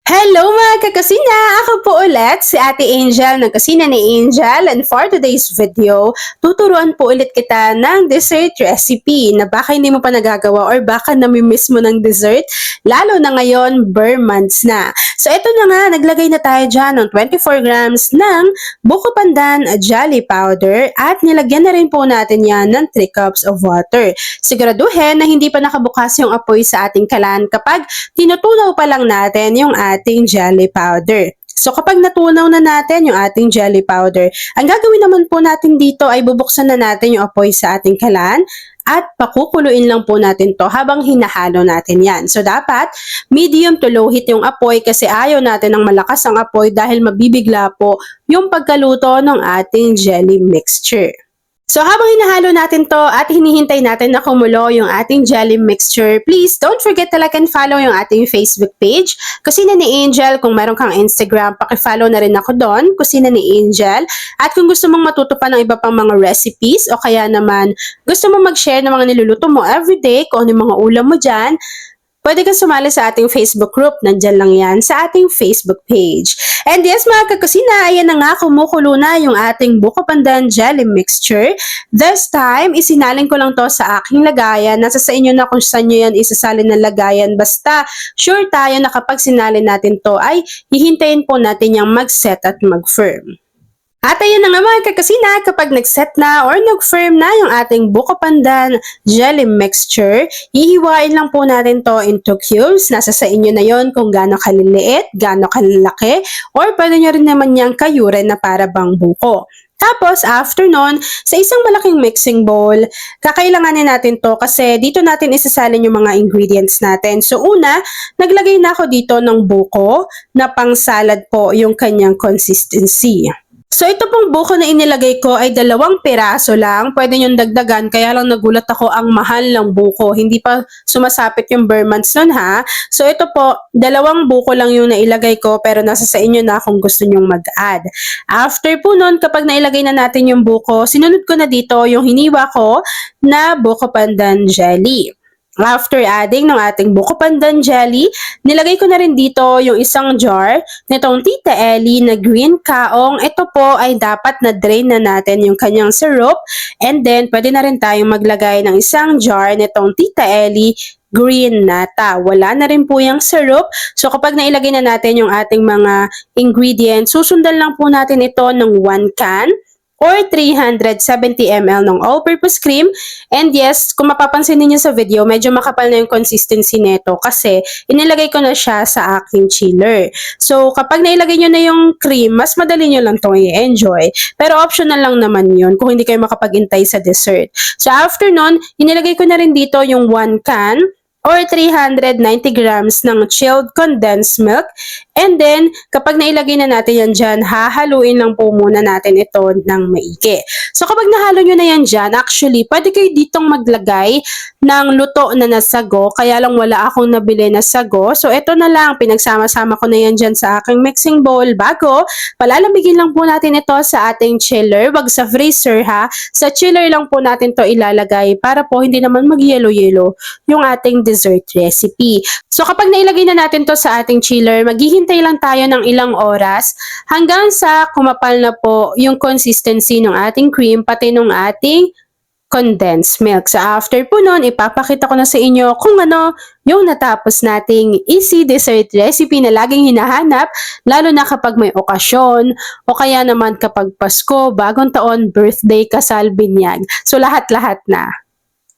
Hello mga kakusina! Ako po ulit si Ate Angel ng Kusina ni Angel, and for today's video, tuturuan po ulit kita ng dessert recipe na baka hindi mo pa nagagawa or baka namimiss mo ng dessert, lalo na ngayon, bare months na. So ito na nga, naglagay na tayo dyan ng 24 grams ng buko pandan jelly powder at nilagyan na rin po natin yan ng 3 cups of water. Siguraduhin na hindi pa nakabukas yung apoy sa ating kalan kapag tinutunaw pa lang natin yung ating jelly powder. So kapag natunaw na natin yung ating jelly powder, ang gagawin naman po natin dito ay bubuksan na natin yung apoy sa ating kalan at pakukuluin lang po natin to habang hinahalo natin yan. So dapat medium to low heat yung apoy kasi ayaw natin ng malakas ang apoy dahil mabibigla po yung pagkaluto ng ating jelly mixture. So habang hinahalo natin to at hinihintay natin na kumulo yung ating jelly mixture, please don't forget to like and follow yung ating Facebook page, Kusina ni Angel. Kung meron kang Instagram, pakifollow na rin ako doon, Kusina ni Angel. At kung gusto mong matuto pa ng iba pang mga recipes o kaya naman gusto mong mag-share ng mga niluluto mo everyday, kung ano yung mga ulam mo dyan, pwede kang sumali sa ating Facebook group. Nandyan lang yan sa ating Facebook page. And yes mga kakusina, ayan na nga, kumukulo na yung ating buko pandan jelly mixture. This time, isinalin ko lang to sa aking lagayan. Nasa sa inyo na kung saan nyo yan isasalin ng lagayan. Basta, sure tayo na kapag sinalin natin to ay hihintayin po natin yung mag-set at mag-firm. At ayan na nga mga kakusina, kapag nag-set na or nag-firm na yung ating buko pandan jelly mixture, hihiwain lang po natin to into cubes. Nasa sa inyo na yon kung gaano kaliliit, gaano kalalaki, or pwede nyo rin naman niyang kayuren na para bang buko. Tapos, after nun, sa isang malaking mixing bowl, kakailanganin natin to kasi dito natin isasalin yung mga ingredients natin. So, una, naglagay na ako dito ng buko na pang salad po yung kanyang consistency. So, ito pong buko na inilagay ko ay 2 piraso lang. Pwede nyo dagdagan, kaya lang nagulat ako ang mahal ng buko. Hindi pa sumasapit yung bare months nun ha. So, ito po, 2 buko lang yung nailagay ko, pero nasa sa inyo na kung gusto nyong mag-add. After po nun, kapag nailagay na natin yung buko, sinunod ko na dito yung hiniwa ko na buko pandan jelly. After adding ng ating buko pandan jelly, nilagay ko na rin dito yung isang jar nitong Tita Ellie na green kaong. Ito po ay dapat na drain na natin yung kanyang syrup, and then pwede na rin tayong maglagay ng isang jar nitong Tita Ellie green nata. Wala na rin po yung syrup. So kapag nailagay na natin yung ating mga ingredients, susundan lang po natin ito ng 1 can or 370 ml ng all-purpose cream. And yes, kung mapapansin niyo sa video, medyo makapal na yung consistency nito kasi inilagay ko na siya sa aking chiller. So, kapag nailagay nyo na yung cream, mas madali nyo lang itong i-enjoy. Pero optional lang naman yun kung hindi kayo makapag-intay sa dessert. So, after nun, inilagay ko na rin dito yung 1 can or 390 grams ng chilled condensed milk. And then, kapag nailagay na natin yan dyan, hahaluin lang po muna natin ito ng maigi. So, kapag nahalo nyo na yan dyan, actually, pwede kayo ditong maglagay ng luto na nasago. Kaya lang wala akong nabili na sago. So, ito na lang, pinagsama-sama ko na yan dyan sa aking mixing bowl. Bago, palalamigin lang po natin ito sa ating chiller. Wag sa freezer ha. Sa chiller lang po natin to ilalagay para po hindi naman mag-yelo-yelo yung ating dessert recipe. So kapag nailagay na natin to sa ating chiller, maghihintay lang tayo ng ilang oras hanggang sa kumapal na po yung consistency ng ating cream pati ng ating condensed milk. So after po nun, ipapakita ko na sa inyo kung ano yung natapos nating easy dessert recipe na laging hinahanap, lalo na kapag may okasyon o kaya naman kapag Pasko, bagong taon, birthday, kasal, binyag. So lahat-lahat na.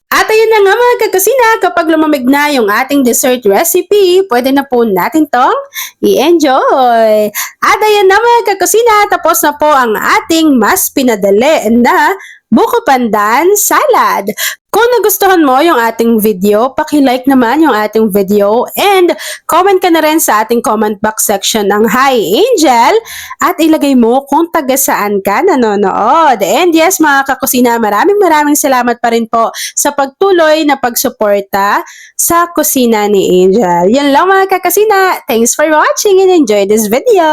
At ayun na nga mga kakusina, kapag lumamig na yung ating dessert recipe, pwede na po natin tong i-enjoy. At ayun na mga kakusina, tapos na po ang ating mas pinadali na buko pandan salad. Kung nagustuhan mo yung ating video, paki-like naman yung ating video and comment ka na rin sa ating comment box section ng Hi Angel at ilagay mo kung taga saan ka nanonood. And yes mga kakusina, maraming salamat pa rin po sa pagtuloy na pagsuporta sa kusina ni Angel. Yan lang mga kakusina. Thanks for watching and enjoy this video!